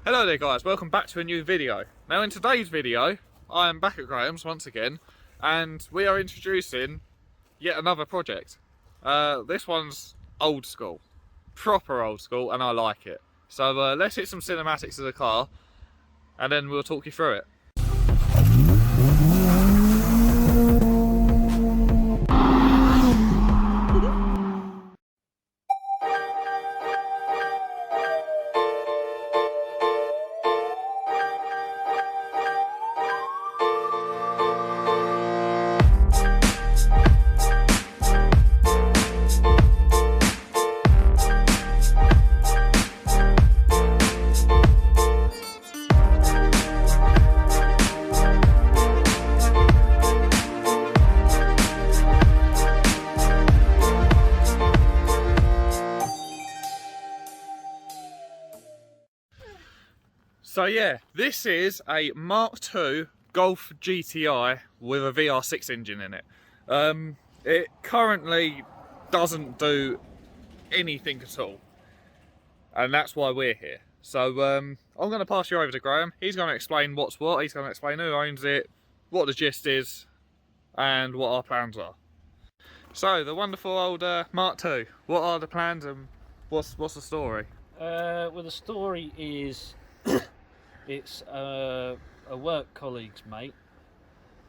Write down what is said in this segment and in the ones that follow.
Hello there guys, welcome back to a new video. Now in today's video, I am back at Graham's once again, and we are introducing yet another project. This one's old school, proper old school, and I like it. So let's hit some cinematics of the car, and then we'll talk you through it. So yeah, this is a Mk2 Golf GTI with a VR6 engine in it. It currently doesn't do anything at all, and that's why we're here. So I'm going to pass you over to Graham. He's going to explain what's what, he's going to explain who owns it, what the gist is, and what our plans are. So, the wonderful old Mk2, what are the plans and what's the story? Well, the story is it's a work colleague's mate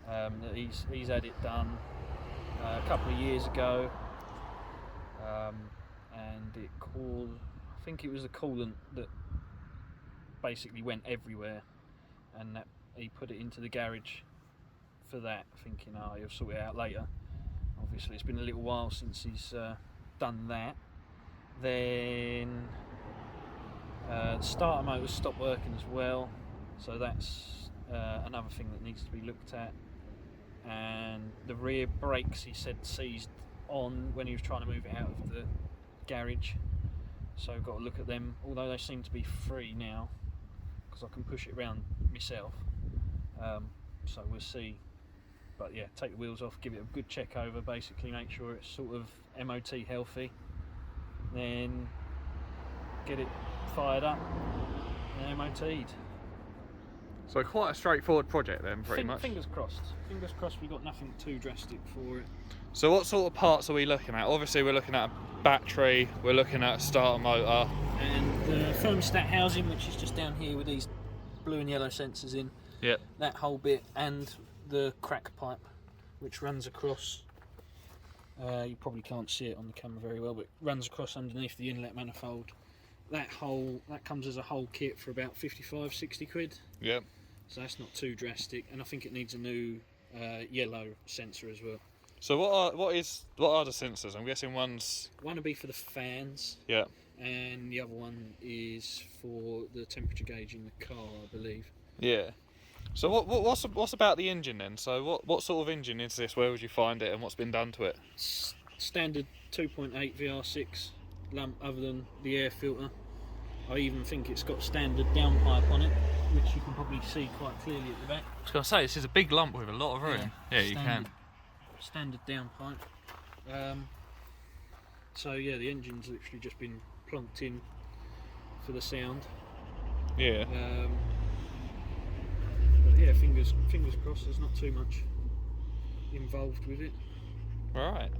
that he's had it done a couple of years ago, and I think it was a coolant that basically went everywhere, and that he put it into the garage for that, thinking, oh, he'll sort it out later. Obviously it's been a little while since he's done that. Then the starter motor stopped working as well, so that's another thing that needs to be looked at. And the rear brakes, he said, seized on when he was trying to move it out of the garage, so I've got to look at them, although they seem to be free now because I can push it around myself, so we'll see. But yeah, take the wheels off, give it a good check over, basically make sure it's sort of MOT healthy, then get it fired up and MOT'd. So quite a straightforward project then, pretty much. Fingers crossed. Fingers crossed we got nothing too drastic for it. So what sort of parts are we looking at? Obviously we're looking at a battery, we're looking at a starter motor. And the thermostat housing, which is just down here with these blue and yellow sensors in. Yep. That whole bit, and the crack pipe, which runs across, you probably can't see it on the camera very well, but runs across underneath the inlet manifold. That comes as a whole kit for about 55-60 quid. Yep. So that's not too drastic, and I think it needs a new yellow sensor as well. So what are the sensors? I'm guessing one will be for the fans. Yeah. And the other one is for the temperature gauge in the car, I believe. Yeah. So what's about the engine then? So what sort of engine is this? Where would you find it, and what's been done to it? Standard 2.8 VR6 lump, other than the air filter. I even think it's got standard downpipe on it, which you can probably see quite clearly at the back. I was going to say, this is a big lump with a lot of room. Yeah, you can. Standard downpipe. So yeah, the engine's literally just been plonked in for the sound. Yeah. But yeah, fingers crossed there's not too much involved with it. Right.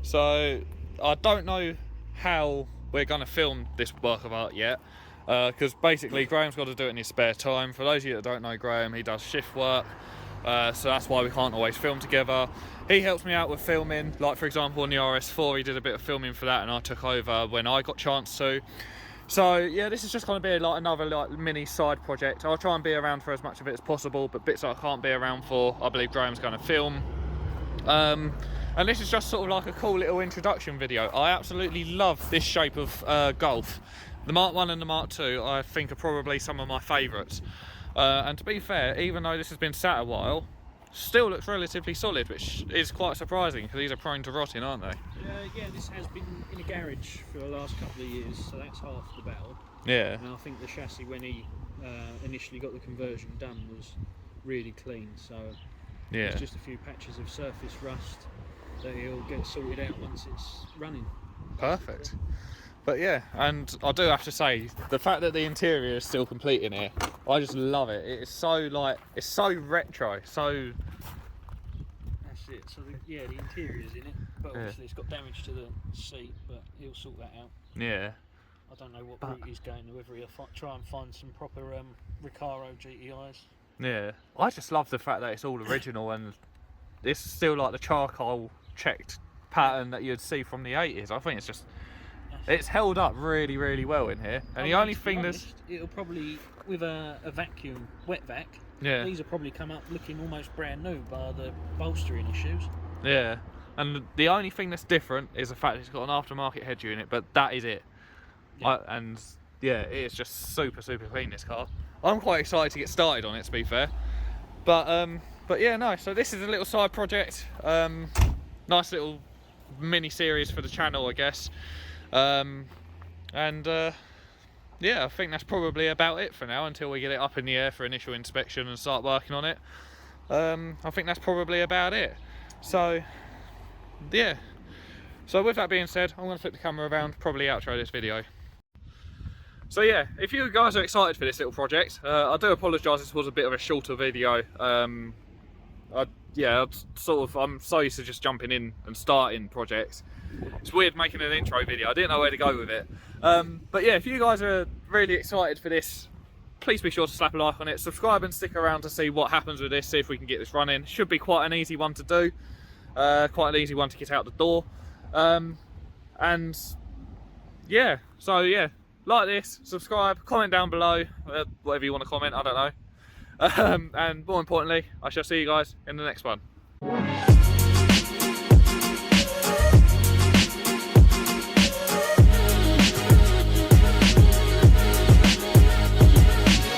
So I don't know how we're going to film this work of art yet, because basically Graham's got to do it in his spare time. For those of you that don't know Graham, he does shift work, so that's why we can't always film together. He helps me out with filming, like for example on the RS4 he did a bit of filming for that, and I took over when I got a chance to. So yeah, this is just going to be like another mini side project. I'll try and be around for as much of it as possible, but bits that I can't be around for, I believe Graham's going to film. And this is just sort of like a cool little introduction video. I absolutely love this shape of Golf. The Mark 1 and the Mark 2 I think are probably some of my favourites. And to be fair, even though this has been sat a while, still looks relatively solid, which is quite surprising because these are prone to rotting, aren't they? Yeah, this has been in a garage for the last couple of years, so that's half the battle. Yeah. And I think the chassis, when he initially got the conversion done, was really clean, so yeah, there's just a few patches of surface rust that he'll get sorted out once it's running. Perfect. But yeah, and I do have to say, the fact that the interior is still complete in here, I just love it. It is so like, it's so retro, so... That's it. So the interior's in it, but obviously it's got damage to the seat, but he'll sort that out. Yeah. I don't know what route he's going, whether he'll try and find some proper Recaro GTIs. Yeah. I just love the fact that it's all original and it's still like the charcoal checked pattern that you'd see from the 80s. I think it's just... It's held up really, really well in here. And the only thing that's... It'll probably, with a vacuum, wet vac, yeah, these will probably come up looking almost brand new bar the bolstering issues. Yeah. And the only thing that's different is the fact it's got an aftermarket head unit, but that is it. Yeah. And yeah, it is just super, super clean, this car. I'm quite excited to get started on it, to be fair. But yeah, no, so this is a little side project. Nice little mini series for the channel, I guess. Yeah, I think that's probably about it for now until we get it up in the air for initial inspection and start working on it. I think that's probably about it. So yeah, so with that being said, I'm going to flip the camera around, probably outro this video. So yeah, if you guys are excited for this little project, I do apologise, this was a bit of a shorter video. I'm so used to just jumping in and starting projects. It's weird making an intro video, I didn't know where to go with it. But yeah, if you guys are really excited for this, please be sure to slap a like on it, subscribe and stick around to see what happens with this, see if we can get this running. Should be quite an easy one to do, quite an easy one to get out the door. And yeah, so yeah, like this, subscribe, comment down below, whatever you want to comment, I don't know. And more importantly, I shall see you guys in the next one.